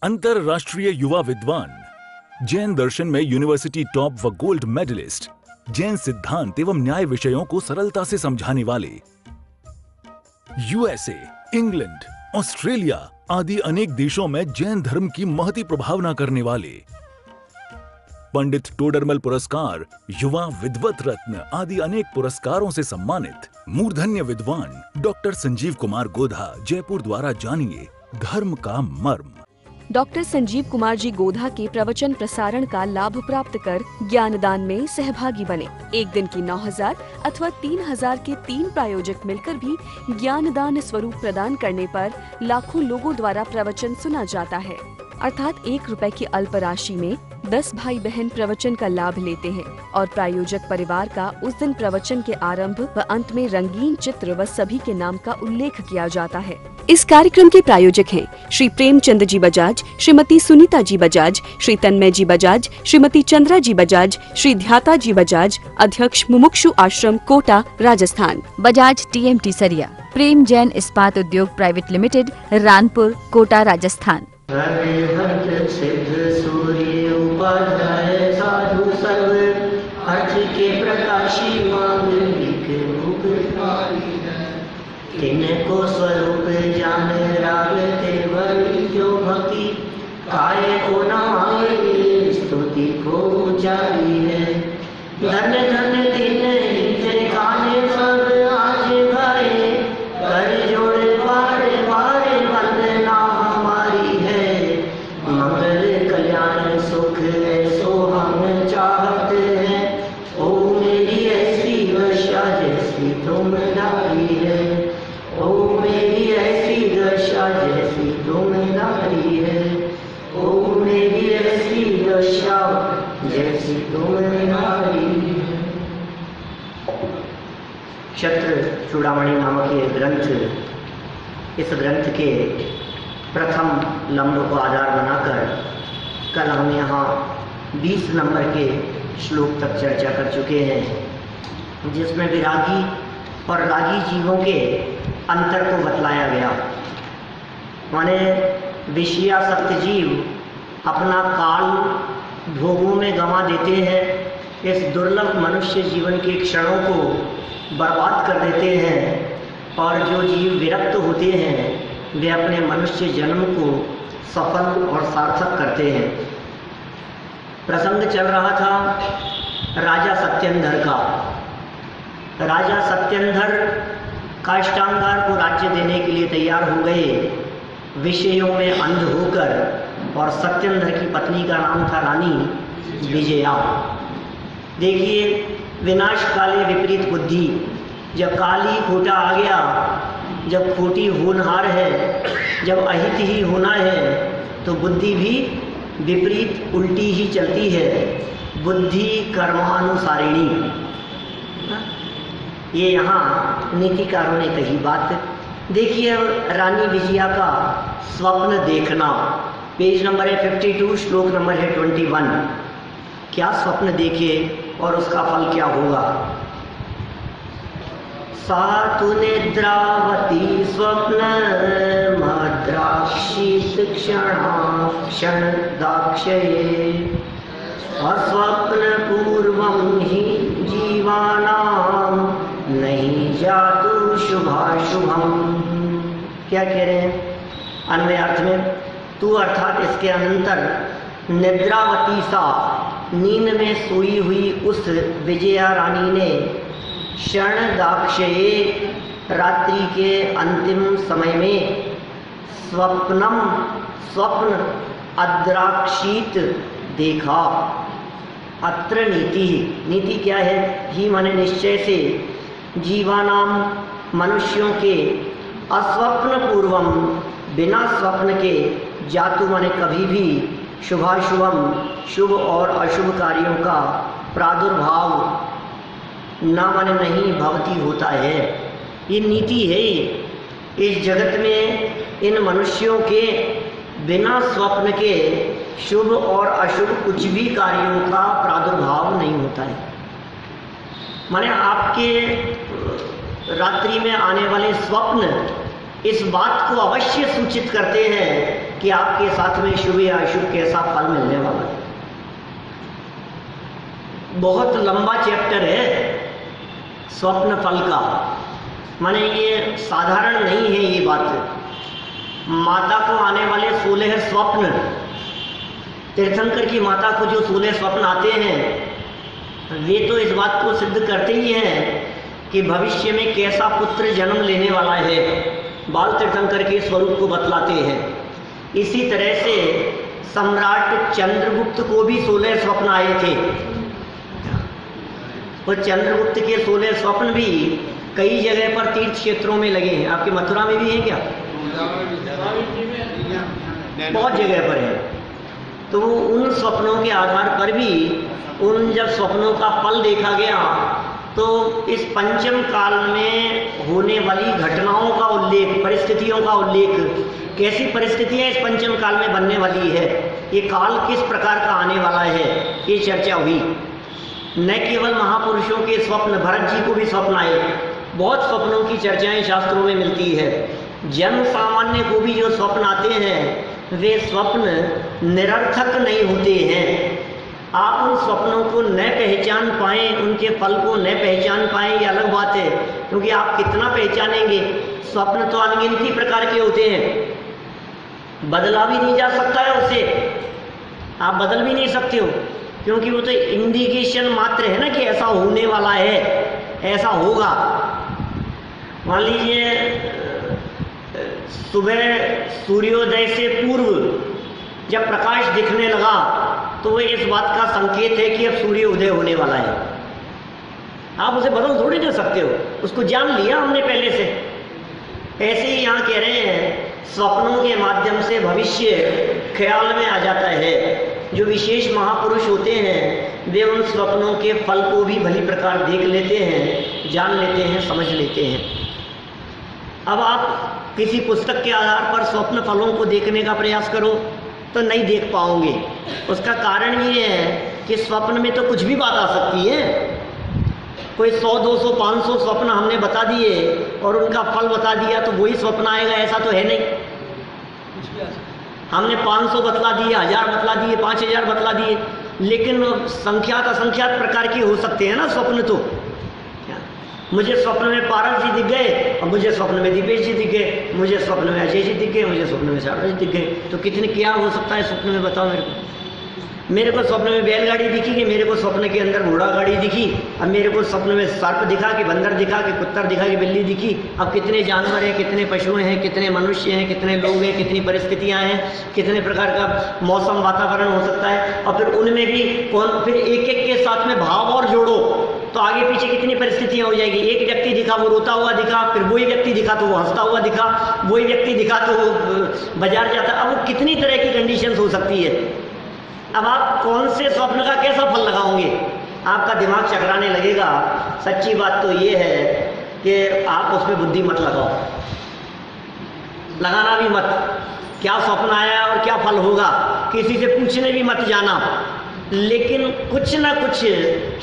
अंतरराष्ट्रीय युवा विद्वान, जैन दर्शन में यूनिवर्सिटी टॉप व गोल्ड मेडलिस्ट, जैन सिद्धांत एवं न्याय विषयों को सरलता से समझाने वाले, यूएसए, इंग्लैंड, ऑस्ट्रेलिया आदि अनेक देशों में जैन धर्म की महती प्रभावना करने वाले, पंडित टोडरमल पुरस्कार, युवा विद्वत रत्न आदि अनेक पुरस्कारों से सम्मानित मूर्धन्य विद्वान डॉक्टर संजीव कुमार गोधा जयपुर द्वारा जानिए धर्म का मर्म। डॉक्टर संजीव कुमार जी गोधा के प्रवचन प्रसारण का लाभ प्राप्त कर ज्ञानदान में सहभागी बने। एक दिन की 9,000 अथवा 3,000 के 3 प्रायोजक मिलकर भी ज्ञानदान स्वरूप प्रदान करने पर लाखों लोगों द्वारा प्रवचन सुना जाता है। अर्थात 1 रुपए की अल्प राशि में 10 भाई बहन प्रवचन का लाभ लेते हैं और प्रायोजक परिवार का उस दिन प्रवचन के आरंभ व अंत में रंगीन चित्र व सभी के नाम का उल्लेख किया जाता है। इस कार्यक्रम के प्रायोजक हैं श्री प्रेमचंद जी बजाज, श्रीमती सुनीता जी बजाज, श्री तन्मय जी बजाज, श्रीमती चंद्रा जी बजाज, श्री ध्याता जी बजाज, अध्यक्ष मुमुक्षु आश्रम कोटा राजस्थान। बजाज TMT सरिया, प्रेम जैन इस्पात उद्योग प्राइवेट लिमिटेड, रानपुर कोटा राजस्थान। सिद्ध सूर्य उपाध्याय साधु सर्व अर्थ के प्रकाशी मांगलिक तिनको स्वरूप जान राग तेवर जो भक्ति काय को नमाए स्तुति को उचारी है। धन धन दिन हित काने सब आज गाए कर जोड़ बार बार वंदना हमारी है। मंगल कल्याण सुख ऐसो हम चाहते हैं। ओ मेरी ऐसी दशा जैसी तुम नारी है। ओ मेरी ऐसी दशा जैसी तुम नारी है। ओ मेरी ऐसी दशा जैसी तुम नारी है। क्षत्र चूड़ामणि नामक ये ग्रंथ, इस ग्रंथ के प्रथम लंब को आधार बनाकर कल हम यहाँ 20 नंबर के श्लोक तक चर्चा कर चुके हैं, जिसमें विरागी और रागी जीवों के अंतर को बतलाया गया। माने विषयासक्त जीव अपना काल भोगों में गंवा देते हैं, इस दुर्लभ मनुष्य जीवन के क्षणों को बर्बाद कर देते हैं, और जो जीव विरक्त होते हैं वे अपने मनुष्य जन्म को सफल और सार्थक करते हैं। प्रसंग चल रहा था राजा सत्येंद्र का। राजा सत्येंद्र काष्टांगार को राज्य देने के लिए तैयार हो गए, विषयों में अंध होकर, और सत्येंद्र की पत्नी का नाम था रानी विजया। देखिए, विनाश काले विपरीत बुद्धि, जब काली खोटा आ गया, जब खोटी होनहार है, जब अहित ही होना है, तो बुद्धि भी विपरीत उल्टी ही चलती है। बुद्धि कर्मानुसारिणी, ये यहाँ नीतिकारों ने कही बात। देखिए, रानी विजया का स्वप्न देखना, पेज नंबर है 52, श्लोक नंबर है 21। क्या स्वप्न देखे और उसका फल क्या होगा। सातु निद्रावती स्वप्न मद्राक्षित क्षण दाक्षये अस्वप्न पूर्वं ही जीवानाम नहीं जातु शुभाशुभम। क्या कह रहे हैं अन्वय अर्थ में, तू अर्थात इसके अनंतर निद्रावती सा नींद में सोई हुई उस विजया रानी ने क्षण दाक्षये रात्रि के अंतिम समय में स्वप्न अद्राक्षित देखा। अत्र नीति क्या है, ही माने निश्चय से, जीवानाम मनुष्यों के, अस्वप्न पूर्वम बिना स्वप्न के, जातु माने कभी भी, शुभाशुभम शुभ और अशुभ कार्यों का प्रादुर्भाव ना माने नहीं भवती होता है। ये नीति है। इस जगत में इन मनुष्यों के बिना स्वप्न के शुभ और अशुभ कुछ भी कार्यों का प्रादुर्भाव नहीं होता है। माने आपके रात्रि में आने वाले स्वप्न इस बात को अवश्य सूचित करते हैं कि आपके साथ में शुभ या अशुभ कैसा फल मिलने वाला है। बहुत लंबा चैप्टर है स्वप्न फल का, माने ये साधारण नहीं है ये बात। माता को आने वाले 16 स्वप्न, तीर्थंकर की माता को जो 16 स्वप्न आते हैं वे तो इस बात को सिद्ध करते ही हैं कि भविष्य में कैसा पुत्र जन्म लेने वाला है, बाल तीर्थंकर के स्वरूप को बतलाते हैं। इसी तरह से सम्राट चंद्रगुप्त को भी 16 स्वप्न आए थे, और चंद्रगुप्त के 16 स्वप्न भी कई जगह पर तीर्थ क्षेत्रों में लगे हैं। आपके मथुरा में भी हैं क्या? बहुत जगह पर है। तो उन स्वप्नों के आधार पर भी उन जब स्वप्नों का फल देखा गया तो इस पंचम काल में होने वाली घटनाओं का उल्लेख, परिस्थितियों का उल्लेख, कैसी परिस्थितियां इस पंचम काल में बनने वाली है, ये काल किस प्रकार का आने वाला है, ये चर्चा हुई। न केवल महापुरुषों के स्वप्न, भरत जी को भी स्वप्न आए, बहुत स्वप्नों की चर्चाएं शास्त्रों में मिलती है। जन सामान्य को भी जो स्वप्न आते हैं वे स्वप्न निरर्थक नहीं होते हैं। आप उन स्वप्नों को न पहचान पाएं, उनके फल को न पहचान पाएं, ये अलग बात है, क्योंकि आप कितना पहचानेंगे। स्वप्न तो अनगिनती प्रकार के होते हैं, बदला भी नहीं जा सकता है उसे, आप बदल भी नहीं सकते हो, क्योंकि वो तो इंडिकेशन मात्र है ना कि ऐसा होने वाला है, ऐसा होगा। मान लीजिए सुबह सूर्योदय से पूर्व जब प्रकाश दिखने लगा तो वो इस बात का संकेत है कि अब सूर्य उदय होने वाला है। आप उसे बदल थोड़ी दे सकते हो, उसको जान लिया हमने पहले से। ऐसे ही यहाँ कह रहे हैं स्वप्नों के माध्यम से भविष्य ख्याल में आ जाता है। जो विशेष महापुरुष होते हैं वे उन स्वप्नों के फल को भी भली प्रकार देख लेते हैं, जान लेते हैं, समझ लेते हैं। अब आप किसी पुस्तक के आधार पर स्वप्न फलों को देखने का प्रयास करो तो नहीं देख पाओगे। उसका कारण ये है कि स्वप्न में तो कुछ भी बात आ सकती है। कोई 100, 200, 500 स्वप्न हमने बता दिए और उनका फल बता दिया तो वही स्वप्न आएगा, ऐसा तो है नहीं। हमने 500 बतला दिए, 1000 बतला दिए, 5000 बतला दिए, लेकिन संख्यात असंख्यात प्रकार के हो सकते हैं ना स्वप्न। तो मुझे स्वप्न में पारस जी दिख गए और मुझे स्वप्न में दीपेश जी दिख गए, मुझे स्वप्न में अजय जी दिख गए, मुझे स्वप्न में शारदा जी दिख गए। तो कितने क्या हो सकता है स्वप्न में, बताओ मेरे को। मेरे को स्वप्न में बैलगाड़ी दिखी कि मेरे को स्वप्न के अंदर घोड़ा गाड़ी दिखी, अब मेरे को स्वप्न में सर्प दिखा कि बंदर दिखा कि कुत्ता दिखा कि बिल्ली दिखी। अब कितने जानवर हैं, कितने पशु हैं, कितने मनुष्य हैं, कितने लोग हैं, कितनी परिस्थितियां हैं, कितने प्रकार का मौसम वातावरण हो सकता है। और फिर उनमें भी कौन, फिर एक एक के साथ में भाव और जोड़ो तो आगे पीछे कितनी परिस्थितियां हो जाएगी। एक व्यक्ति दिखा वो रोता हुआ दिखा, फिर वही व्यक्ति दिखा तो वो हंसता हुआ दिखा, वही व्यक्ति दिखा तो वो बाजार जाता। अब वो कितनी तरह की कंडीशंस हो सकती है। अब आप कौन से स्वप्न का कैसा फल लगाओगे, आपका दिमाग चकराने लगेगा। सच्ची बात तो ये है कि आप उसमें बुद्धि मत लगाओ, लगाना भी मत। क्या स्वप्न आया और क्या फल होगा किसी से पूछने भी मत जाना। लेकिन कुछ ना कुछ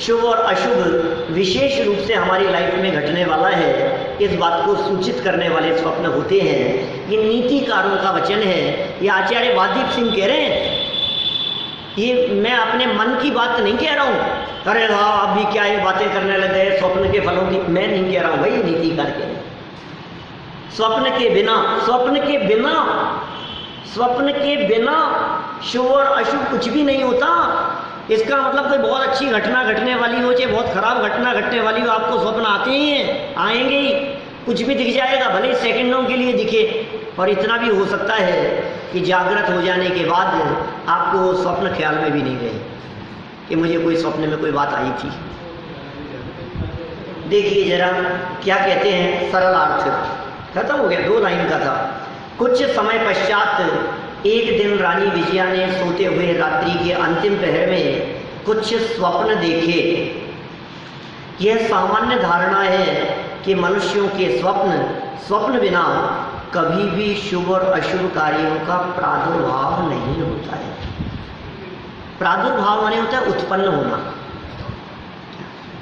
शुभ और अशुभ विशेष रूप से हमारी लाइफ में घटने वाला है, इस बात को सूचित करने वाले स्वप्न होते हैं। ये नीतिकारों का वचन है, ये आचार्य वादीप सिंह कह रहे हैं। ये मैं अपने मन की बात नहीं कह रहा हूँ, अरे वाह आप भी क्या ये बातें करने लग गए स्वप्न के फलों की। मैं नहीं कह रहा हूँ भाई, नीतिकार कह रहे हैं। स्वप्न के बिना, स्वप्न के बिना, स्वप्न के बिना शुभ और अशुभ कुछ भी नहीं होता। इसका मतलब कोई बहुत अच्छी घटना घटने वाली हो चाहे बहुत खराब घटना घटने वाली हो, आपको स्वप्न आते ही हैं, आएंगे ही। कुछ भी दिख जाएगा, भले सेकंडों के लिए दिखे। और इतना भी हो सकता है कि जागृत हो जाने के बाद आपको वो स्वप्न ख्याल में भी नहीं रहे कि मुझे कोई स्वप्न में कोई बात आई थी। देखिए जरा क्या कहते हैं, सरल अर्थ खत्म हो गया, 2 लाइन का था। कुछ समय पश्चात एक दिन रानी विजया ने सोते हुए रात्रि के अंतिम पहर में कुछ स्वप्न देखे। यह सामान्य धारणा है कि मनुष्यों के स्वप्न बिना कभी भी शुभ और अशुभ कार्यों का प्रादुर्भाव नहीं होता है। प्रादुर्भाव माने होता है उत्पन्न होना।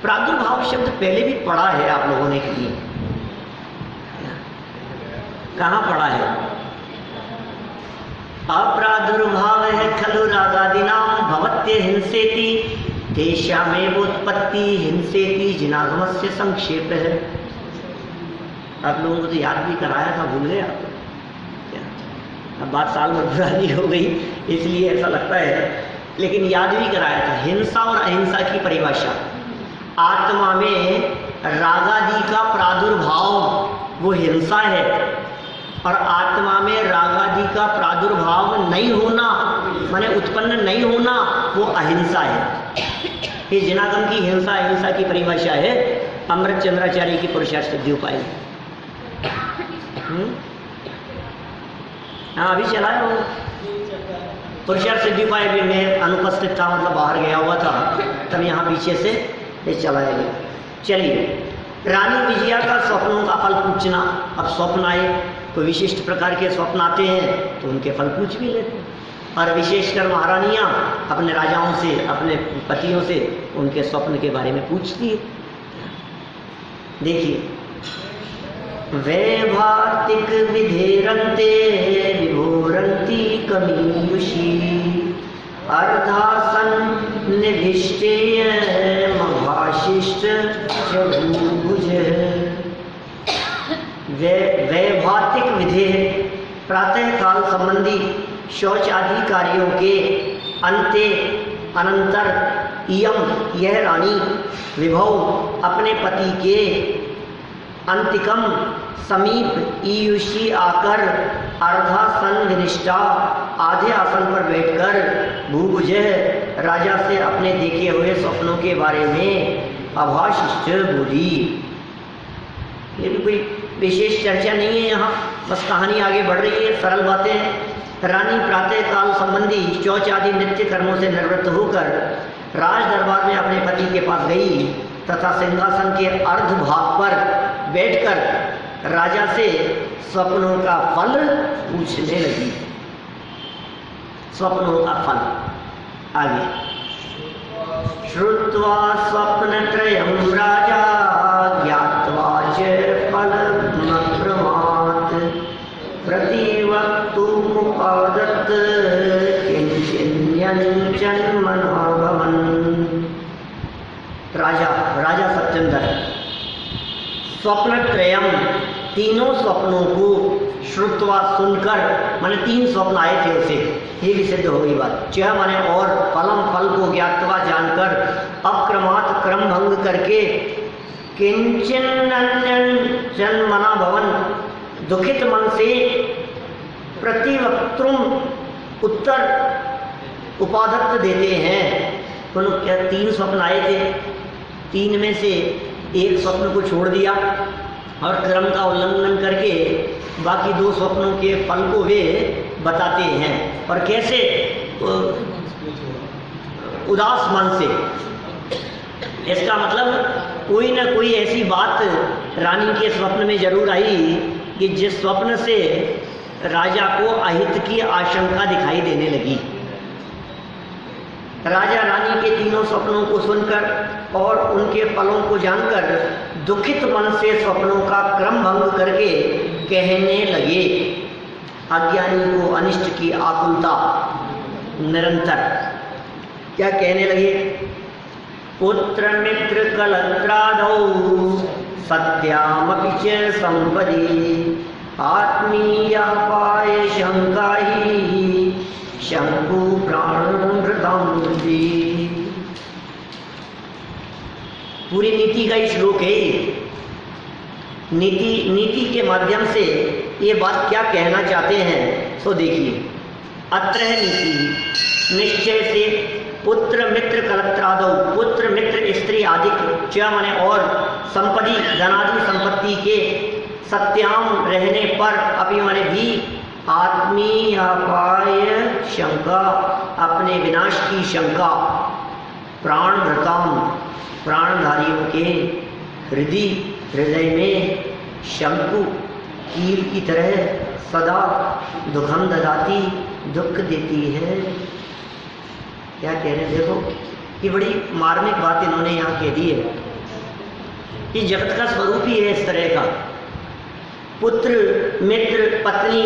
प्रादुर्भाव शब्द पहले भी पढ़ा है आप लोगों ने कहीं। कहाँ पढ़ा है? अप्रादुर्भाव है खलु रागादिनाम भवत्य हिंसेति तेषामेवोत्पत्ति हिंसेति जिनागमस्य संक्षेप है। आप लोगों को तो याद भी कराया था, भूल गया क्या? अब बात साल में पुरानी हो गई इसलिए ऐसा लगता है, लेकिन याद भी कराया था। हिंसा और अहिंसा की परिभाषा, आत्मा में रागादि का प्रादुर्भाव वो हिंसा है, और आत्मा में रागादि का प्रादुर्भाव नहीं होना माने उत्पन्न नहीं होना वो अहिंसा है। ये जिनागम की हिंसा अहिंसा की परिभाषा है अमृत चंद्राचार्य की पुरुषार्थ सिद्धि उपाय। हाँ अभी चलाया वो पुरुषार्थ सिद्धि उपाय भी मैं अनुपस्थित था, मतलब बाहर गया हुआ था, तब यहाँ पीछे से ये चलाया गया। चलिए, रानी विजया का स्वप्नों का फल पूछना। अब स्वप्न आए, कोई विशिष्ट प्रकार के स्वप्न आते हैं तो उनके फल पूछ भी लेते हैं, और विशेषकर महारानियाँ अपने राजाओं से अपने पतियों से उनके स्वप्न के बारे में पूछती है। देखिए, वैभातिक विधेरन्ते विभोरन्ति कमीयुषी अर्धासन निभिष्टेय मभाशिष्ट भूभुज। वैभातिक विधेय प्रातः काल संबंधी शौच आदि कार्यों के अंते अनंतर इयम यह रानी विभव अपने पति के अंतिकम समीप ईयुषी आकर अर्धासन विनिष्ठा आधे आसन पर बैठकर भूभुज राजा से अपने देखे हुए स्वप्नों के बारे में अभाशिष्ट बोली। ये भी कोई विशेष चर्चा नहीं है यहाँ, बस कहानी आगे बढ़ रही है, सरल बातें हैं। रानी प्रातः काल संबंधी शौच आदि नित्य कर्मों से निवृत्त होकर राज दरबार में अपने पति के पास गई तथा सिंहासन के अर्ध भाग पर बैठकर राजा से स्वप्नों का फल पूछने लगी। स्वप्नों का फल आगे, श्रुत्वा स्वप्नत्रयं राजा ज्ञात्वा च फलमप्रमात् प्रतिवक्तुमुपादत्त किंचिन्यञ्चन्मना भवन्। राजा सत्येंद्र स्वप्नत्रयम् तीनों स्वप्नों को श्रुत्वा सुनकर, माने तीन स्वप्न आए थे उसे, ये भी सिद्ध हो गई बात। च माने और, फलम फल को ज्ञातवा जानकर, अक्रमात् क्रम भंग करके, किंचन जन्मना भवन दुखित मन से, प्रतिवक्तुम उत्तर उपादत्त देते हैं। तो क्या तीन स्वप्न आए थे, तीन में से एक स्वप्न को छोड़ दिया और क्रम का उल्लंघन करके बाकी दो स्वप्नों के फल को वे बताते हैं। और कैसे? उदास मन से। इसका मतलब कोई ना कोई ऐसी बात रानी के स्वप्न में जरूर आई कि जिस स्वप्न से राजा को अहित की आशंका दिखाई देने लगी। राजा रानी के तीनों स्वप्नों को सुनकर और उनके फलों को जानकर दुखित मन से स्वप्नों का क्रम भंग करके कहने लगे। अज्ञानी को अनिष्ट की आकुलता निरंतर। क्या कहने लगे? पुत्र मित्र कलत्रादौ सत्यामपि च संपदि आत्मीयापाय शंका ही शंकु प्राणभृतामृति। पूरी नीति का ही श्लोक है। नीति के माध्यम से ये बात क्या कहना चाहते हैं तो देखिए। अत्र है नीति निश्चय से पुत्र मित्र कलत्रादौ, पुत्र मित्र स्त्री आदि च माने और, संपत्ति धनादि संपत्ति के, सत्याम रहने पर, अपि माने भी, आत्मी अपाय शंका अपने विनाश की शंका, प्राण भृताम प्राणधारियों के हृदय में शंकु कील की तरह सदा दुखम ददाती दुख देती है। क्या कह रहे हैं देखो, ये बड़ी मार्मिक बात इन्होंने यहाँ कह दी है। ये जगत का स्वरूप ही है इस तरह का। पुत्र, मित्र, पत्नी,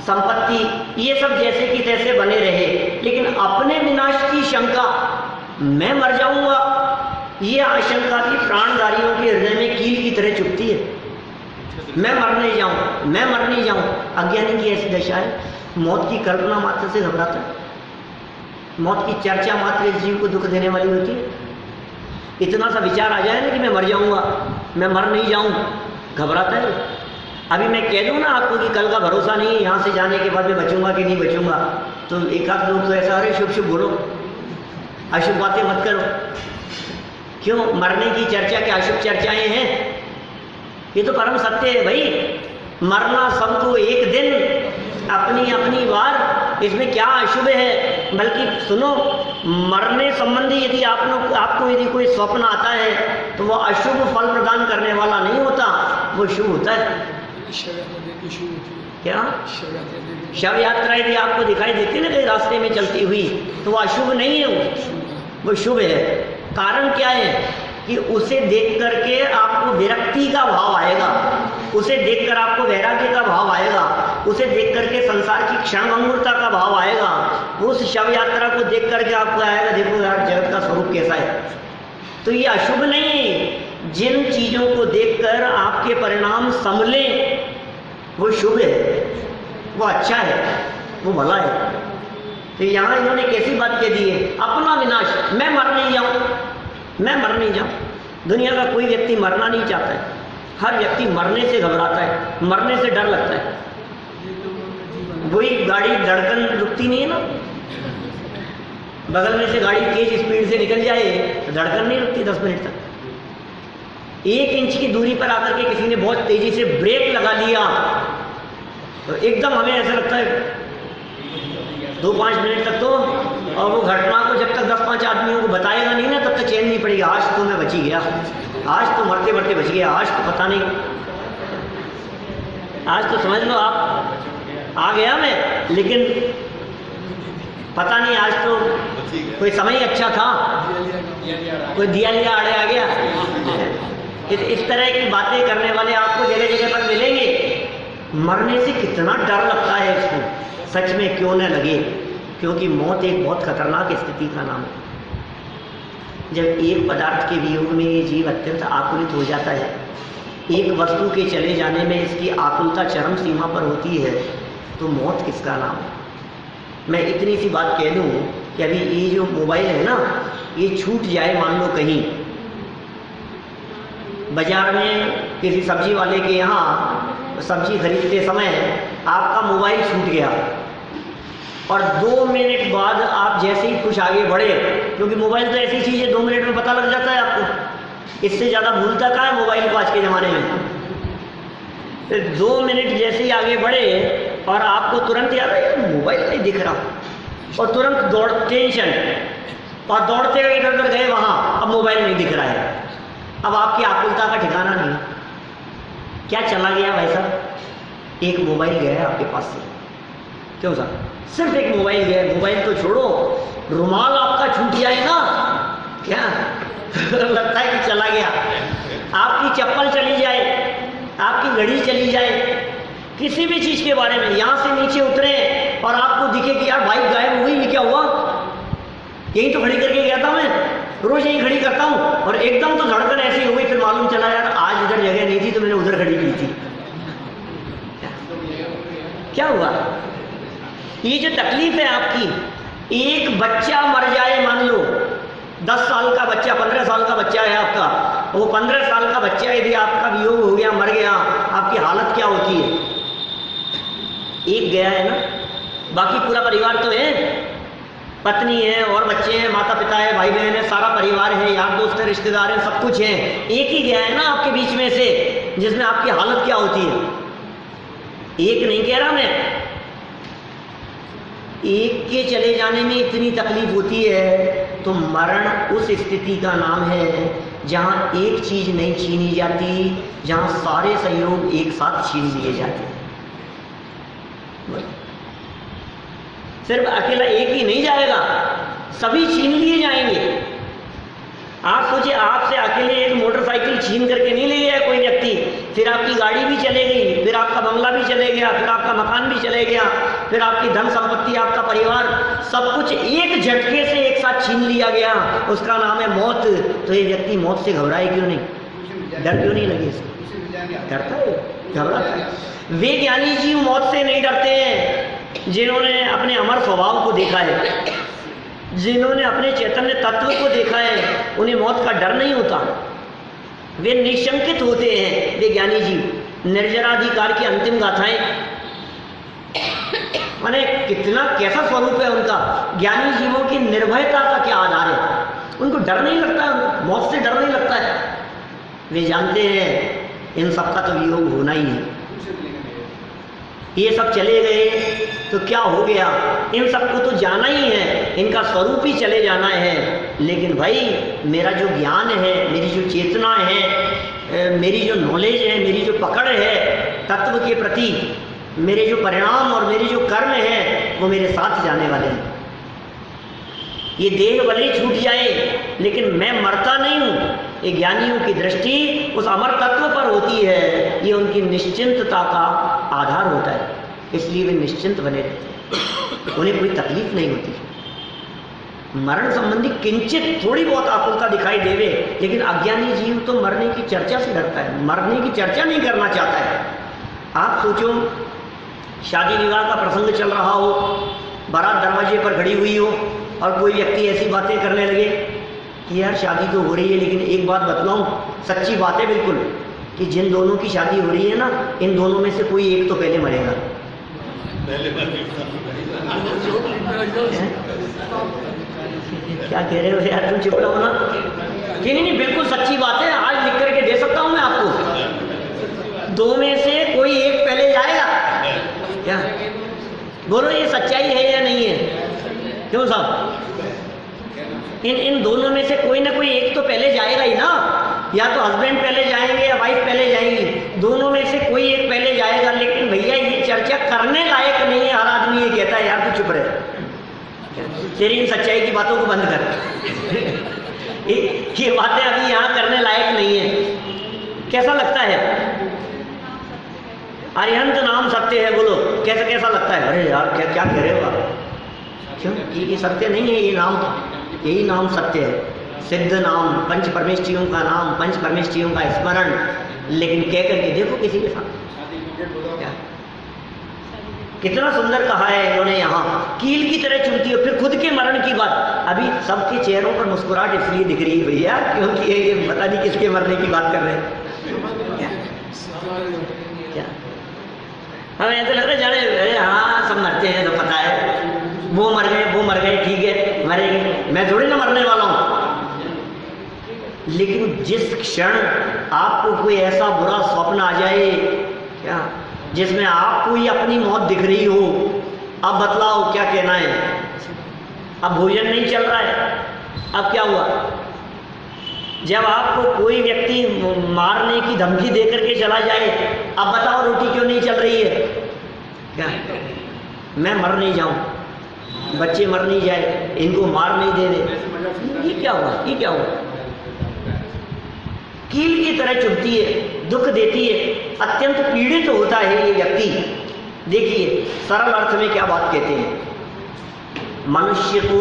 संपत्ति, ये सब जैसे कि तैसे बने रहे, लेकिन अपने विनाश की शंका, मैं मर जाऊंगा, ये आशंका भी प्राणधारियों के हृदय में कील की तरह चुभती है। मैं मरने जाऊं, मैं मरने जाऊं। अज्ञानी की ऐसी दशा है, मौत की कल्पना मात्र से घबराता है। मौत की चर्चा मात्र इस जीव को दुख देने वाली होती है। इतना सा विचार आ जाए ना कि मैं मर जाऊंगा, मैं मर नहीं जाऊं, घबराता है। अभी मैं कह दूं ना आपको कि कल का भरोसा नहीं है, यहाँ से जाने के बाद मैं बचूंगा कि नहीं बचूंगा, तो एक आध लोग तो ऐसा, अरे शुभ शुभ बोलो, अशुभ बातें मत करो। क्यों? मरने की चर्चा क्या अशुभ चर्चाएं हैं? ये तो परम सत्य है भाई, मरना सबको एक दिन, अपनी अपनी बार, इसमें क्या अशुभ है? बल्कि सुनो, मरने संबंधी यदि आपको यदि कोई स्वप्न आता है तो वो अशुभ फल प्रदान करने वाला नहीं होता, वो शुभ होता है। क्या? शव यात्रा यदि आपको दिखाई देती है ना कहीं रास्ते में चलती हुई, तो वो अशुभ नहीं है, वो शुभ है। कारण क्या है कि उसे देख करके आपको विरक्ति का भाव आएगा, उसे देखकर आपको वैराग्य का भाव आएगा, उसे देख करके संसार की क्षणभंगुरता का भाव आएगा। उस शव यात्रा को देख करके आपको आएगा, देखो यार जगत का स्वरूप कैसा है। तो ये अशुभ नहीं है। जिन चीजों को देखकर आपके परिणाम संभले, वो शुभ है, वो अच्छा है, वो भला है। तो यहाँ इन्होंने कैसी बात कह दी है, अपना विनाश, मैं मर नहीं जाऊं, मैं मर नहीं जाऊं। दुनिया का कोई व्यक्ति मरना नहीं चाहता है, हर व्यक्ति मरने से घबराता है, मरने से डर लगता है। वही गाड़ी धड़कन रुकती नहीं है ना, बगल में से गाड़ी तेज स्पीड से निकल जाए तो धड़कन नहीं रुकती 10 मिनट तक। 1 इंच की दूरी पर आकर के किसी ने बहुत तेजी से ब्रेक लगा लिया तो एकदम हमें ऐसा लगता है 2-5 मिनट तक तो, और वो घटना को जब तक 10-5 आदमियों को बताएगा नहीं ना, तब तक चैन नहीं पड़ेगा। आज तो मैं बची गया, आज तो मरते मरते बच गया, आज तो पता नहीं, आज तो समझ लो आप आ गया मैं, लेकिन पता नहीं आज तो कोई समय ही अच्छा था, कोई दिया लिया आड़े आ गया। इस तरह की बातें करने वाले आपको जगह जगह पर मिलेंगे। मरने से कितना डर लगता है इसको, सच में क्यों न लगे, क्योंकि मौत एक बहुत खतरनाक स्थिति का नाम है। जब एक पदार्थ के वियोग में ये जीव अत्यंत आकुलित हो जाता है, एक वस्तु के चले जाने में इसकी आकुलता चरम सीमा पर होती है, तो मौत किसका नाम है। मैं इतनी सी बात कह दूं कि अभी ये जो मोबाइल है ना, ये छूट जाए मान लो कहीं बाजार में किसी सब्जी वाले के यहाँ सब्जी खरीदते समय आपका मोबाइल छूट गया और 2 मिनट बाद आप जैसे ही कुछ आगे बढ़े, क्योंकि मोबाइल तो ऐसी चीज़ है 2 मिनट में पता लग जाता है आपको, इससे ज़्यादा भूलता कहाँ है मोबाइल को आज के ज़माने में। फिर 2 मिनट जैसे ही आगे बढ़े और आपको तुरंत याद है मोबाइल नहीं दिख रहा, और तुरंत दौड़ टेंशन, और दौड़ते हुए इधर उधर गए वहाँ, अब मोबाइल नहीं दिख रहा है। अब आपकी आकुलता का ठिकाना नहीं, क्या चला गया भाई साहब, एक मोबाइल गया है आपके पास से। क्यों सर? सिर्फ एक मोबाइल गया, मोबाइल तो छोड़ो, रुमाल आपका छूट जाए ना, क्या लगता है कि चला गया। आपकी चप्पल चली जाए, आपकी घड़ी चली जाए, किसी भी चीज़ के बारे में, यहाँ से नीचे उतरे और आपको दिखे कि यार बाइक गायब हो गई, ये क्या हुआ, यही तो खड़ी करके गया था मैं, रोज यही खड़ी करता हूँ, और एकदम तो धड़कन ऐसी हो गई, फिर मालूम चला यार आज इधर जगह नहीं थी तो मैंने उधर खड़ी की थी। क्या हुआ? ये जो तकलीफ है आपकी, एक बच्चा मर जाए, मान लो 10 साल का बच्चा, 15 साल का बच्चा है आपका, वो 15 साल का बच्चा यदि आपका वियोग हो गया, मर गया, आपकी हालत क्या होती है? एक गया है ना, बाकी पूरा परिवार तो है, पत्नी है और बच्चे हैं, माता पिता है, भाई बहन है, सारा परिवार है, यार दोस्त है, रिश्तेदार हैं, सब कुछ है। एक ही गया है ना आपके बीच में से, जिसमें आपकी हालत क्या होती है? एक नहीं कह रहा मैं, एक के चले जाने में इतनी तकलीफ होती है, तो मरण उस स्थिति का नाम है जहाँ एक चीज नहीं छीनी जाती, जहाँ सारे संयोग एक साथ छीन लिए जाते हैं। सिर्फ अकेला एक ही नहीं जाएगा, सभी छीन लिए जाएंगे। आप सोचिए, आपसे अकेले एक मोटरसाइकिल छीन करके नहीं ले गया कोई व्यक्ति, फिर आपकी गाड़ी भी चले गई, फिर आपका बंगला भी चले गया, फिर आपका मकान भी चले गया, फिर आपकी धन संपत्ति, आपका परिवार, सब कुछ एक झटके से एक साथ छीन लिया गया, उसका नाम है मौत। तो ये व्यक्ति मौत से घबराए क्यों नहीं? डर क्यों नहीं लगे इसको? डरता है, घबराता है। वे ज्ञानी जीव मौत से नहीं डरते हैं जिन्होंने अपने अमर स्वभाव को देखा है, जिन्होंने अपने चैतन्य तत्व को देखा है, उन्हें मौत का डर नहीं होता। वे निशंकित होते हैं, वे ज्ञानी जीव। निर्जराधिकार की अंतिम गाथाएं, माने कितना कैसा स्वरूप है उनका। ज्ञानी जीवों की निर्भयता का क्या आधार है? उनको डर नहीं लगता है, मौत से डर नहीं लगता है। वे जानते हैं इन सबका तो वियोग होना ही है, ये सब चले गए तो क्या हो गया, इन सबको तो जाना ही है, इनका स्वरूप ही चले जाना है। लेकिन भाई मेरा जो ज्ञान है, मेरी जो चेतना है, मेरी जो नॉलेज है, मेरी जो पकड़ है तत्व के प्रति, मेरे जो परिणाम और मेरे जो कर्म हैं वो मेरे साथ जाने वाले हैं। ये देह भले ही छूट जाए लेकिन मैं मरता नहीं हूँ। ये ज्ञानियों की दृष्टि उस अमर तत्व पर होती है, ये उनकी निश्चिंतता का आधार होता है, इसलिए वे निश्चिंत बने रहते हैं, उन्हें कोई तकलीफ नहीं होती। मरण संबंधी किंचित थोड़ी बहुत आकुलता दिखाई देवे, लेकिन अज्ञानी जीव तो मरने की चर्चा से डरता है, मरने की चर्चा नहीं करना चाहता है। आप सोचो, शादी विवाह का प्रसंग चल रहा हो, बारात दरवाजे पर खड़ी हुई हो और कोई व्यक्ति ऐसी बातें करने लगे कि यार शादी तो हो रही है, लेकिन एक बात बतलाऊं, सच्ची बात है बिल्कुल, कि जिन दोनों की शादी हो रही है ना, इन दोनों में से कोई एक तो पहले मरेगा। क्या कह रहे हो यार, तुम चुप रहो ना। कि नहीं, बिल्कुल सच्ची बात है, आज लिख करके दे सकता हूं मैं आपको। दो में से कोई एक पहले जाएगा। क्या बोलो, ये सच्चाई है या नहीं है? क्यों साहब, इन दोनों में से कोई ना कोई एक तो पहले जाएगा ही ना, या तो हस्बैंड पहले जाएंगे या वाइफ पहले जाएंगी, दोनों में से कोई एक पहले जाएगा। लेकिन भैया ये चर्चा करने लायक नहीं है। हर आदमी ये कहता है यार तू चुप रहे, तेरी इन सच्चाई की बातों को बंद कर। ये बातें अभी यहाँ करने लायक नहीं है। कैसा लगता है? अरिहंत नाम सत्य है, बोलो कैसा कैसा लगता है? अरे यार क्या क्या कह रहे हो आप? क्यों, ये सत्य नहीं है, ये नाम, यही नाम सत्य है। सिद्ध नाम, पंच परमेष्ठियों का नाम, पंच परमेष्ठियों का स्मरण। लेकिन कह करके देखो किसी के साथ क्या, कितना सुंदर कहा है इन्होंने यहाँ, कील की तरह चुनती है। फिर खुद के मरण की बात, अभी सबके चेहरों पर मुस्कुराहट इसलिए दिख रही है भैया क्योंकि ये पता नहीं किसके मरने की बात कर रहे हैं। क्या हमें ऐसा लग रहा है जाने, अरे हाँ सब मरते हैं, तो पता है वो मर गए, ठीक है मरेंगे, मैं थोड़ी ना मरने वाला हूँ। लेकिन जिस क्षण आपको कोई ऐसा बुरा स्वप्न आ जाए, क्या जिसमें आपको ही अपनी मौत दिख रही हो, अब बतलाओ क्या कहना है? अब भोजन नहीं चल रहा है, अब क्या हुआ? जब आपको कोई व्यक्ति मारने की धमकी दे करके चला जाए, अब बताओ रोटी क्यों नहीं चल रही है? क्या मैं मर नहीं जाऊं, बच्चे मर नहीं जाए, इनको मार नहीं देने, ये क्या हुआ? ये क्या हुआ? कील की तरह चुभती है, दुख देती है, अत्यंत पीड़ित होता है ये व्यक्ति। देखिए सरल अर्थ में क्या बात कहते हैं, मनुष्य को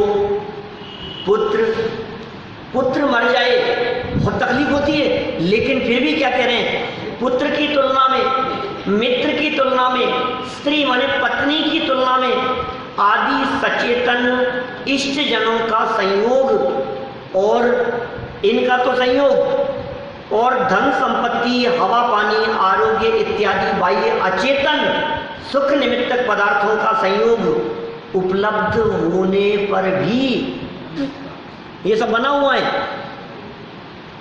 पुत्र मर जाए बहुत तकलीफ होती है, लेकिन फिर भी क्या कह रहे हैं, पुत्र की तुलना में, मित्र की तुलना में, स्त्री माने पत्नी की तुलना में, आदि सचेतन इष्ट जनों का संयोग और इनका तो संयोग, और धन संपत्ति, हवा पानी, आरोग्य इत्यादि बाह्य अचेतन सुख निमित्तक पदार्थों का संयोग उपलब्ध होने पर भी ये सब बना हुआ है।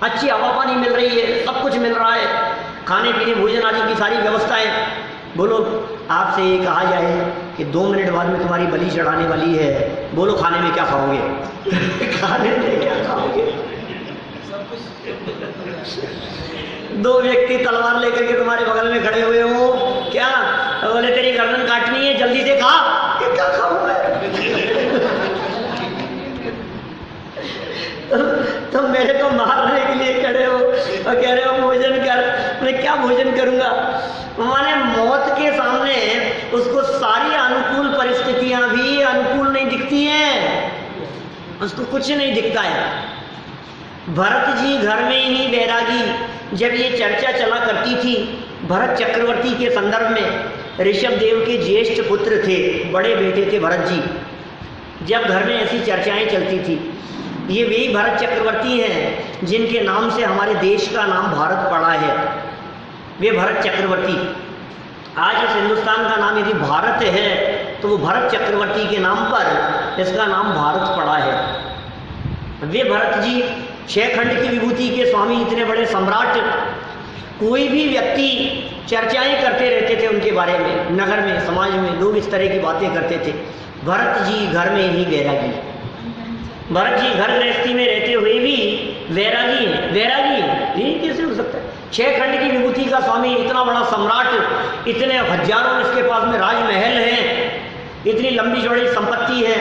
अच्छी हवा पानी मिल रही है, सब कुछ मिल रहा है, खाने पीने भोजन आदि की सारी व्यवस्थाएं। बोलो आपसे ये कहा जाए कि 2 मिनट बाद में तुम्हारी बलि चढ़ाने वाली है, बोलो खाने में क्या खाओगे? खाने में क्या खाओगे? 2 व्यक्ति तलवार लेकर के तुम्हारे बगल में खड़े हुए हो, क्या बोले तेरी गर्दन काटनी है, जल्दी से खा। क्या खाऊं मैं? तो मेरे को भोजन करूंगा। माने मौत के सामने उसको सारी अनुकूल परिस्थितियां भी अनुकूल नहीं दिखती हैं, उसको कुछ नहीं दिखता है। भरत जी घर में ही बैरागी, जब ये चर्चा चला करती थी भरत चक्रवर्ती के संदर्भ में, ऋषभ देव के ज्येष्ठ पुत्र थे, बड़े बेटे थे भरत जी, जब घर में ऐसी चर्चाएं चलती थी, ये वही भरत चक्रवर्ती हैं जिनके नाम से हमारे देश का नाम भारत पड़ा है। वे भरत चक्रवर्ती, आज इस हिंदुस्तान का नाम यदि भारत है तो वो भरत चक्रवर्ती के नाम पर इसका नाम भारत पड़ा है। वे भरत जी 6 खंड की विभूति के स्वामी, इतने बड़े सम्राट, कोई भी व्यक्ति चर्चाएं करते रहते थे उनके बारे में, नगर में समाज में लोग इस तरह की बातें करते थे। भरत जी घर में ही वैरागी, भरत जी घर गृहस्थी में रहते हुए भी वैरागी हैं। वैरागी हैं, ये कैसे हो सकता है? 6 खंड की विभूति का स्वामी, इतना बड़ा सम्राट, इतने हजारों इसके पास में राजमहल हैं, इतनी लंबी चौड़ी संपत्ति है,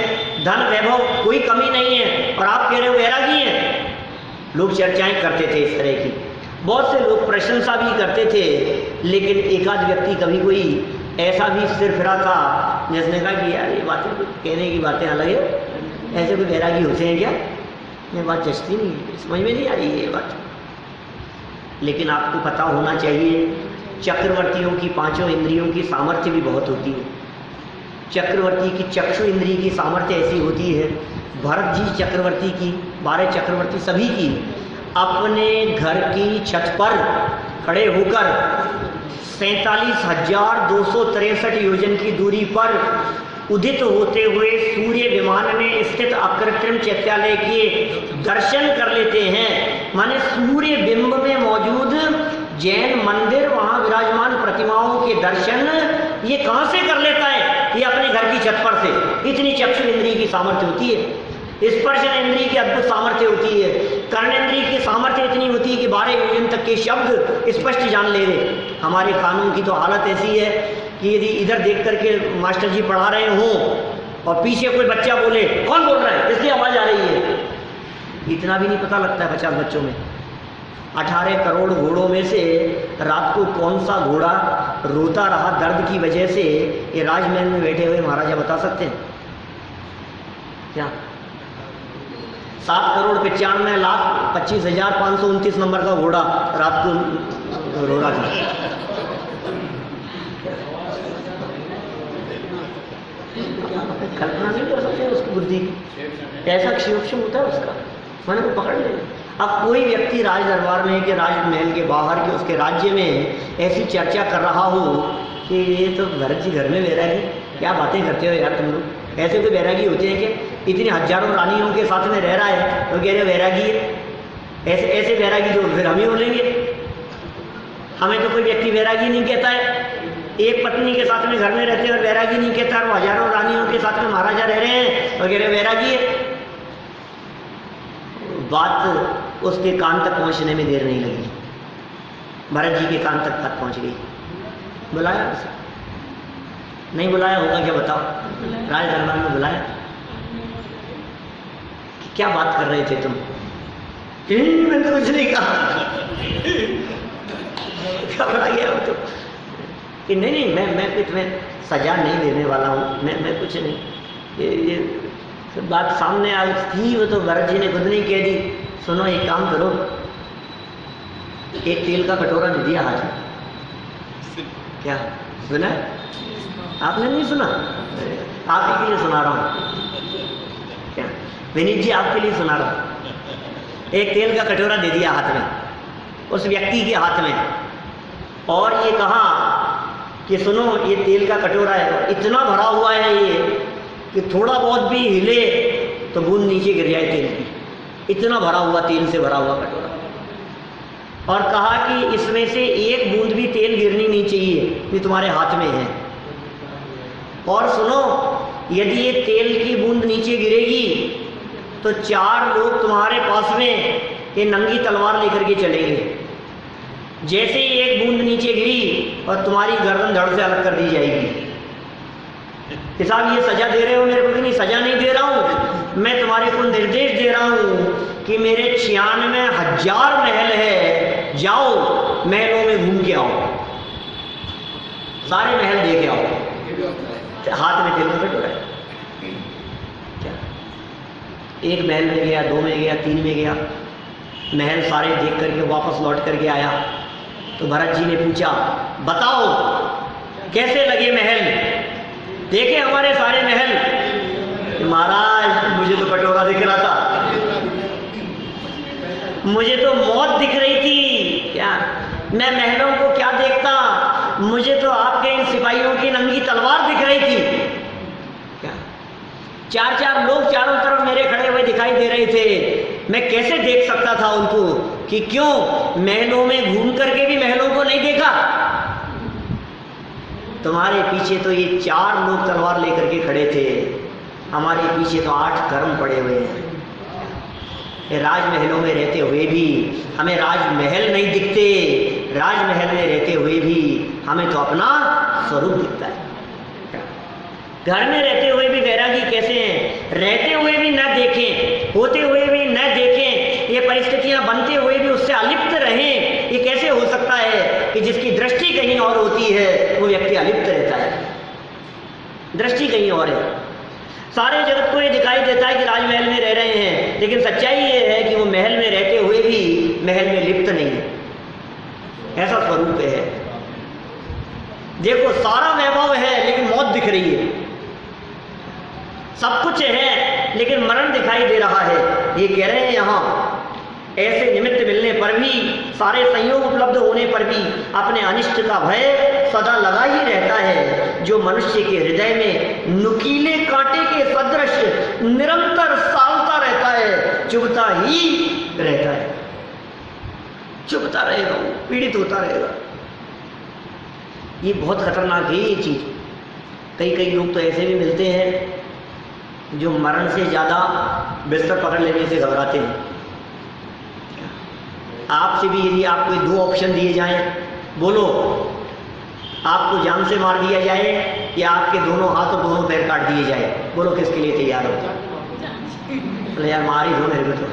धन वैभव कोई कमी नहीं है, और आप कह रहे हो वैरागी हैं। लोग चर्चाएं करते थे इस तरह की, बहुत से लोग प्रशंसा भी करते थे, लेकिन एकाध व्यक्ति कभी कोई ऐसा भी सिर फिरा था जिसने कहा कि यार ये बातें कहने की बातें अलग है, ऐसे कोई वैरागी होते हैं क्या? ये बात जचती नहीं, समझ में नहीं आ रही है ये बात। लेकिन आपको पता होना चाहिए चक्रवर्तियों की 5 इंद्रियों की सामर्थ्य भी बहुत होती है। चक्रवर्ती की चक्षु इंद्रिय की सामर्थ्य ऐसी होती है, भरत जी चक्रवर्ती की, 12 चक्रवर्ती सभी की, अपने घर की छत पर खड़े होकर 47,263 योजन की दूरी पर उदित होते हुए सूर्य विमान में स्थित अकृत्रिम चैत्यालय के दर्शन कर लेते हैं। माने सूर्य बिंब में मौजूद जैन मंदिर, वहां विराजमान प्रतिमाओं के दर्शन ये कहां से कर लेता है? ये अपने घर की छत पर से। इतनी चक्षु इंद्रिय की सामर्थ्य होती है, स्पर्शन इंद्रिय की अद्भुत सामर्थ्य होती है, कर्णेंद्रिय की सामर्थ्य इतनी होती है कि 12 योजन तक के शब्द स्पष्ट जान ले रहे। हमारे कानों की तो हालत ऐसी है कि यदि इधर देख करके मास्टर जी पढ़ा रहे हों और पीछे कोई बच्चा बोले कौन बोल रहा है, इसलिए आवाज आ रही है, इतना भी नहीं पता लगता है 50 बच्चों में। 18 करोड़ घोड़ों में से रात को कौन सा घोड़ा रोता रहा दर्द की वजह से, ये राजमहल में बैठे हुए महाराजा बता सकते हैं क्या? 7,95,25,529 नंबर का घोड़ा रात को रो रहा था। कल्पना नहीं कर सकते उसकी बुद्धि की, ऐसा क्षोभ होता है उसका, मैंने को पकड़ ले। अब कोई व्यक्ति राज दरबार में कि राजमहल के बाहर के उसके राज्य में ऐसी चर्चा कर रहा हो कि ये तो भरत जी घर में वैरागी, क्या बातें करते हो यार तुम लोग, ऐसे कोई वैरागी होते हैं कि इतनी हजारों रानियों के साथ में रह रहा है तो कह रहे वैरागी है। ऐसे ऐसे वैरागी जो फिर हम ही बोलेंगे, हमें तो कोई व्यक्ति वैरागी नहीं कहता है। एक पत्नी के साथ में घर में रहते हैं और वैरागी नहीं कहता, और हजारों रानियों के साथ में महाराजा रह रहे हैं और कह रहे वैरागी है। बात उसके कान तक पहुंचने में देर नहीं लगी, भरत जी के कान तक बात पहुंच गई। बुलाया उसे, नहीं बुलाया होगा क्या बताओ? राज दरबार में बुलाया, क्या बात कर रहे थे तुम? मैंने तो कुछ नहीं कहा। घबरा गया हो तो कि नहीं मैं कुछ मैं सजा नहीं देने वाला हूँ, मैं कुछ नहीं, ये बात सामने आई थी, वो तो भरत जी ने खुद नहीं कह दी। सुनो एक काम करो, एक तेल का कटोरा दे दिया हाथ में। क्या सुना? आपने नहीं सुना? आप ही के लिए सुना रहा हूँ। क्या विनीत जी, आपके लिए सुना रहा हूँ। एक तेल का कटोरा दे दिया हाथ में, उस व्यक्ति के हाथ में, और ये कहा कि सुनो ये तेल का कटोरा है, इतना भरा हुआ है ये कि थोड़ा बहुत भी हिले तो बूंद नीचे गिर जाए तेल की, इतना भरा हुआ, तेल से भरा हुआ कटोरा। और कहा कि इसमें से एक बूंद भी तेल गिरनी नहीं चाहिए, ये तुम्हारे हाथ में है। और सुनो, यदि ये तेल की बूंद नीचे गिरेगी तो 4 लोग तुम्हारे पास में ये नंगी तलवार लेकर के चलेंगे। जैसे ही एक बूंद नीचे गिरी और तुम्हारी गर्दन धड़ से अलग कर दी जाएगी। कि साहब ये सजा दे रहे हो मेरे को? कि नहीं, सजा नहीं दे रहा हूँ, मैं तुम्हारे को निर्देश दे रहा हूँ कि मेरे 96,000 महल है, जाओ महलों में घूम के आओ, सारे महल देख आओ। हाथ में तेल का कटोरा है क्या? एक महल में गया, 2 में गया, 3 में गया, महल सारे देख करके वापस लौट करके आया। तो भरत जी ने पूछा, बताओ कैसे लगे महल, देखे हमारे सारे महल? महाराज मुझे तो कटोरा दिख रहा था, मुझे तो मौत दिख रही थी क्या, मैं महलों को क्या देखता, मुझे तो आपके इन सिपाहियों की नंगी तलवार दिख रही थी क्या। 4-4 लोग चारों तरफ मेरे खड़े हुए दिखाई दे रहे थे, मैं कैसे देख सकता था उनको कि क्यों महलों में घूम करके भी महलों को नहीं देखा। तुम्हारे पीछे तो ये 4 लोग तलवार लेकर के खड़े थे, हमारे पीछे तो 8 कर्म पड़े हुए हैं। राजमहलों में रहते हुए भी हमें राजमहल नहीं दिखते, राजमहल में रहते हुए भी हमें तो अपना स्वरूप दिखता है। घर में रहते हुए भी वैरागी कैसे हैं, रहते हुए भी न देखें, होते हुए भी न देखें, ये परिस्थितियां बनते हुए भी उससे अलिप्त रहें, ये कैसे हो सकता है कि जिसकी दृष्टि कहीं और होती है वो व्यक्ति अलिप्त रहता है, दृष्टि कहीं और है। सारे जगत को ये दिखाई देता है कि राजमहल में रह रहे हैं, लेकिन सच्चाई ये है कि वो महल में रहते हुए भी महल में लिप्त नहीं है, ऐसा स्वरूप है। देखो सारा वैभव है लेकिन मौत दिख रही है, सब कुछ है लेकिन मरण दिखाई दे रहा है। ये कह रहे हैं यहाँ ऐसे निमित्त मिलने पर भी, सारे संयोग उपलब्ध होने पर भी अपने अनिष्ट का भय सदा लगा ही रहता है, जो मनुष्य के हृदय में नुकीले कांटे के सदृश निरंतर सालता रहता है, चुभता ही रहता है, चुभता रहेगा, वो पीड़ित होता रहेगा। ये बहुत खतरनाक है ये चीज। कई लोग तो ऐसे भी मिलते हैं जो मरण से ज्यादा बिस्तर पकड़ लेने से घबराते हैं। आपसे भी यदि आपको 2 ऑप्शन दिए जाएं, बोलो आपको जान से मार दिया जाए या आपके दोनों हाथ और दोनों पैर काट दिए जाए, बोलो किसके लिए तैयार हो? बोले यार मार ही दो मेरे को तो।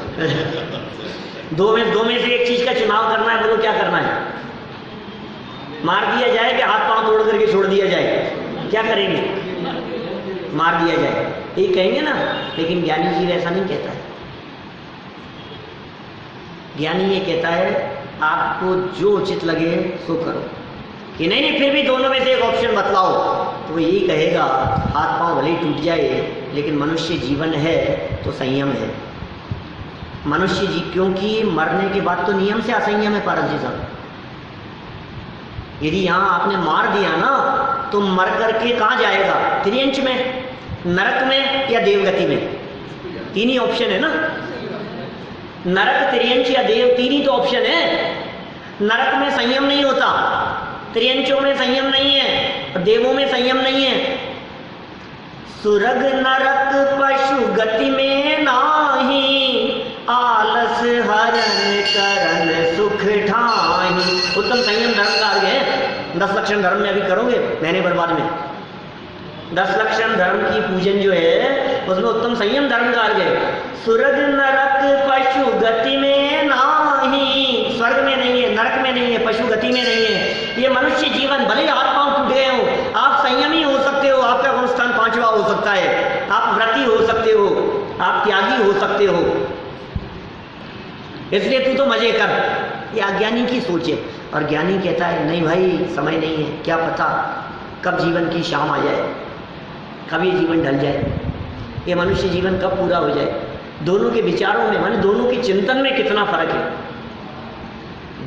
दो में से एक चीज का चुनाव करना है, बोलो क्या करना है? मार दिया जाए कि हाथ पांव तोड़ करके छोड़ दिया जाए, क्या करेंगे? मार दिया जाए ये कहेंगे ना, लेकिन ज्ञानी जी ऐसा नहीं कहता है। ज्ञानी ये कहता है आपको जो उचित लगे सो करो, कि नहीं फिर भी दोनों में से एक ऑप्शन बतलाओ, तो वो यही कहेगा हाथ पांव भले ही टूट जाए लेकिन मनुष्य जीवन है तो संयम है। मनुष्य जी, क्योंकि मरने के बाद तो नियम से असंयम है पारस जी साहब। यदि यहाँ आपने मार दिया ना तो मर करके कहाँ जाएगा? त्रियंच में, नरक में या देवगति में? 3 ही ऑप्शन है ना, नरक, त्रियंच या देव, 3 ही तो ऑप्शन है। नरक में संयम नहीं होता, त्रियंचों में संयम नहीं है और देवों में संयम नहीं है। सुरग नरक पशु गति में नाही, आलस हरण करन सुख ठाही। उत्तम संयम धर्म का अर्घ है। 10 लक्षण धर्म में अभी करोगे महीने भर बाद में। 10 लक्षण धर्म की पूजन जो है उसमें उत्तम संयम धर्म का अर्घ है। सुरग नरक पशु गति में नाही, स्वर्ग में नहीं है, नरक में नहीं है, पशु गति में नहीं है। ये मनुष्य जीवन भले हाथ पांव टूट गए हो, आप संयमी हो सकते हो, आपका गुणस्थान 5वां हो सकता है, आप व्रती हो सकते हो, आप त्यागी हो सकते हो, इसलिए तू तो मजे कर। ये अज्ञानी की सोच है। और ज्ञानी कहता है नहीं भाई समय नहीं है, क्या पता कब जीवन की शाम आ जाए, कब ये जीवन ढल जाए, ये मनुष्य जीवन कब पूरा हो जाए। दोनों के विचारों में, माने दोनों के चिंतन में कितना फर्क है।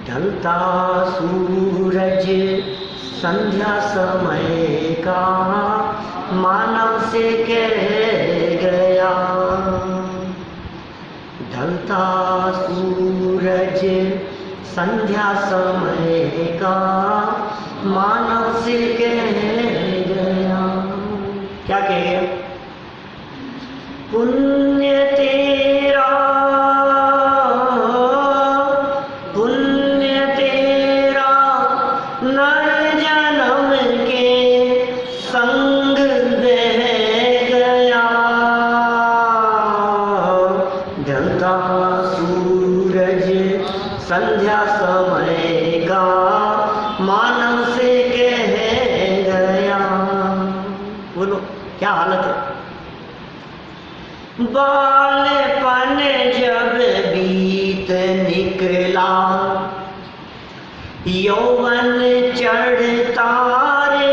ढलता सूरज संध्या समय का मानव से कह गया, ढलता सूरज संध्या समय का मानव से कह गया। क्या कह गया? पुण्य तेरा, पुण्य तेरा नर जन्म के संग बह गया, ढलता सूरज संध्या समय का बालपन जब बीत निकला, यौवन चढ़ता रे,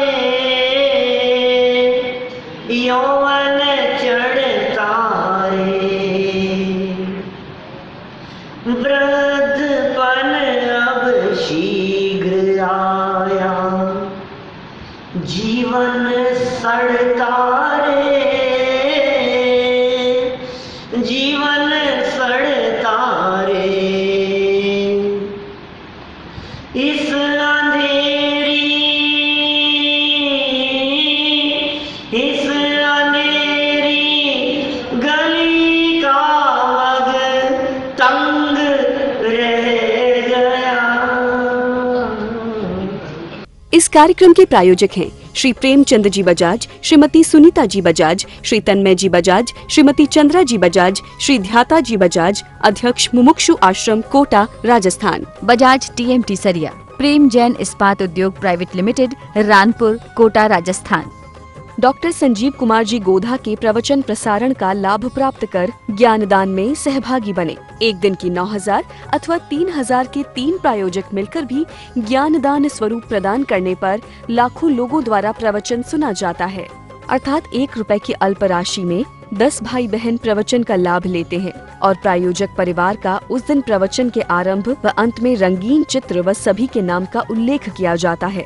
यौवन चढ़ता रे। वृद्धपन अब शीघ्र आया, जीवन सड़ता रे, जीवन सड़ता रे। इस अंधेरी, इस अंधेरी गली का मग तंग रह गया। इस कार्यक्रम के प्रायोजक हैं श्री प्रेमचंद जी बजाज, श्रीमती सुनीता जी बजाज, श्री तन्मय जी बजाज, श्रीमती चंद्रा जी बजाज, श्री ध्याता जी बजाज, अध्यक्ष मुमुक्षु आश्रम, कोटा, राजस्थान। बजाज TMT सरिया, प्रेम Jain Ispat Udyog private limited, Ranpur, Kota, Rajasthan. Doctor Sanjeev Kumar ji Godha के प्रवचन प्रसारण का लाभ प्राप्त कर ज्ञानदान में सहभागी बने। एक दिन की 9,000 अथवा 3,000 के 3 प्रायोजक मिलकर भी ज्ञानदान स्वरूप प्रदान करने पर लाखों लोगों द्वारा प्रवचन सुना जाता है। अर्थात 1 रुपए की अल्प राशि में 10 भाई बहन प्रवचन का लाभ लेते हैं और प्रायोजक परिवार का उस दिन प्रवचन के आरंभ व अंत में रंगीन चित्र व सभी के नाम का उल्लेख किया जाता है।